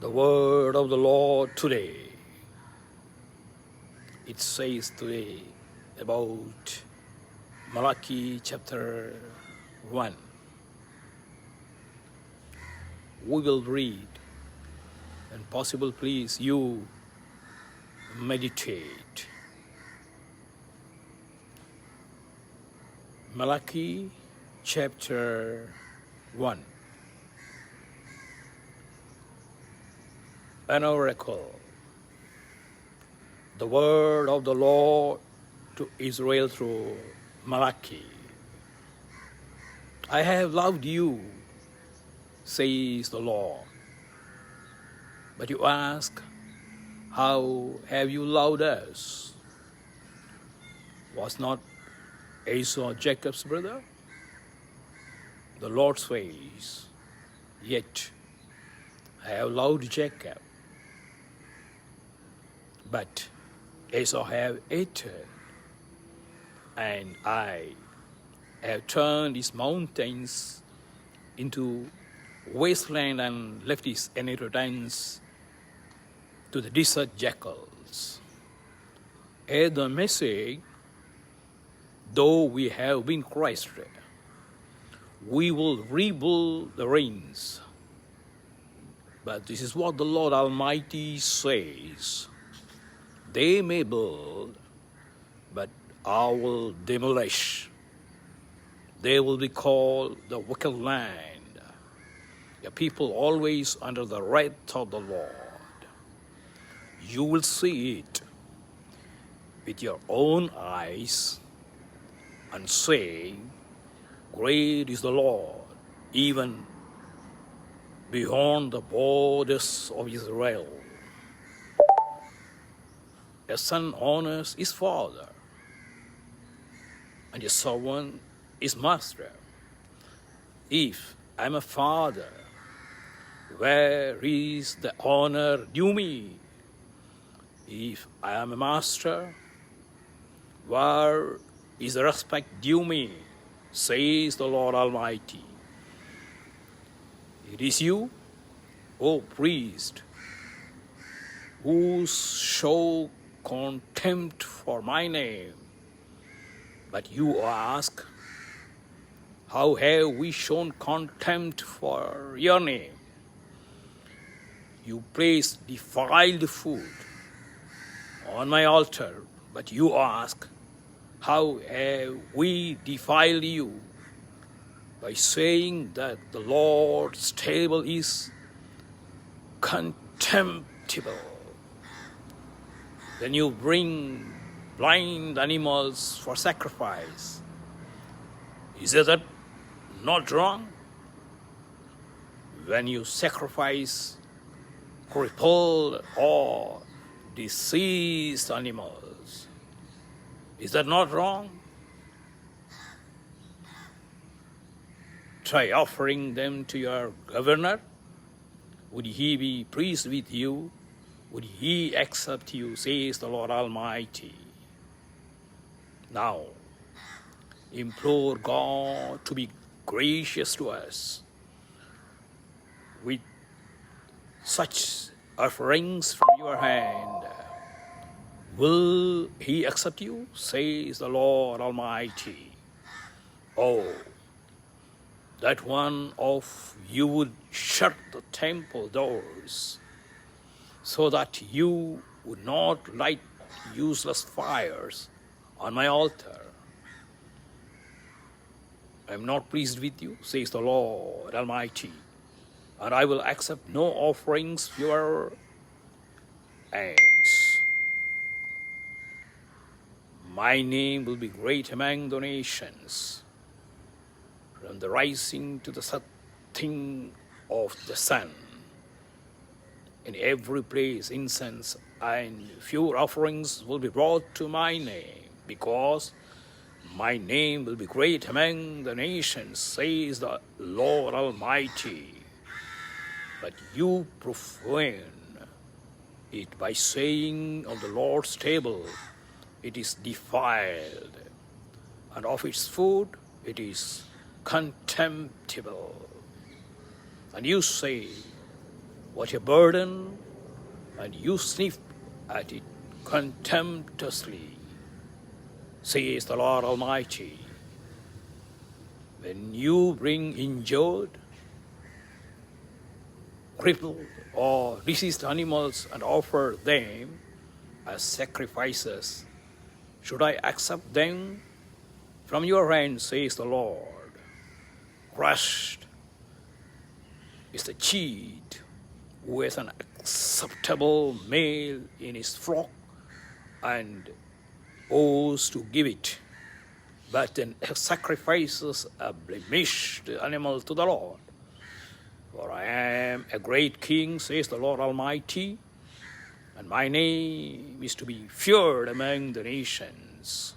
The word of the Lord today. It says today about Malachi chapter 1. We will read and possible please you meditate. Malachi chapter 1. An oracle. The word of the Lord to Israel through Malachi. I have loved you, says the Lord. But you ask, how have you loved us? Was not Esau Jacob's brother? The Lord says, yet I have loved Jacob, but Esau have hated, and I have turned his mountains into wasteland and left his inheritance to the desert jackals. At the message, though we have been crushed, we will rebuild the ruins. But this is what the Lord Almighty says. They may build, but I will demolish. They will be called the wicked land, a people always under the wrath of the Lord. You will see it with your own eyes and say, great is the Lord, even beyond the borders of Israel. A son honors his father, and a servant his master. If I am a father, where is the honor due me? If I am a master, where is the respect due me? Says the Lord Almighty. It is you, O priest, who show contempt for my name. But you ask, how have we shown contempt for your name? You place defiled food on my altar, but you ask, how have we defiled you? By saying that the Lord's table is contemptible. Then you bring blind animals for sacrifice. Is that not wrong? When you sacrifice crippled or diseased animals, is that not wrong? Try offering them to your governor. Would he be pleased with you? Would he accept you, says the Lord Almighty. Now, implore God to be gracious to us with such offerings from your hand. Will he accept you, says the Lord Almighty. Oh, that one of you would shut the temple doors, so that you would not light useless fires on my altar. I am not pleased with you, says the Lord Almighty, and I will accept no offerings from your hands. My name will be great among the nations, from the rising to the setting of the sun. In every place incense and pure offerings will be brought to my name, because my name will be great among the nations, says the Lord Almighty. But you profane it by saying of the Lord's table, it is defiled, and of its food it is contemptible. And you say, what a burden, and you sniff at it contemptuously, says the Lord Almighty. When you bring injured, crippled, or diseased animals and offer them as sacrifices, should I accept them from your hand, says the Lord? Crushed is the cheat who has an acceptable male in his flock and owes to give it, but then sacrifices a blemished animal to the Lord. For I am a great king, says the Lord Almighty, and my name is to be feared among the nations.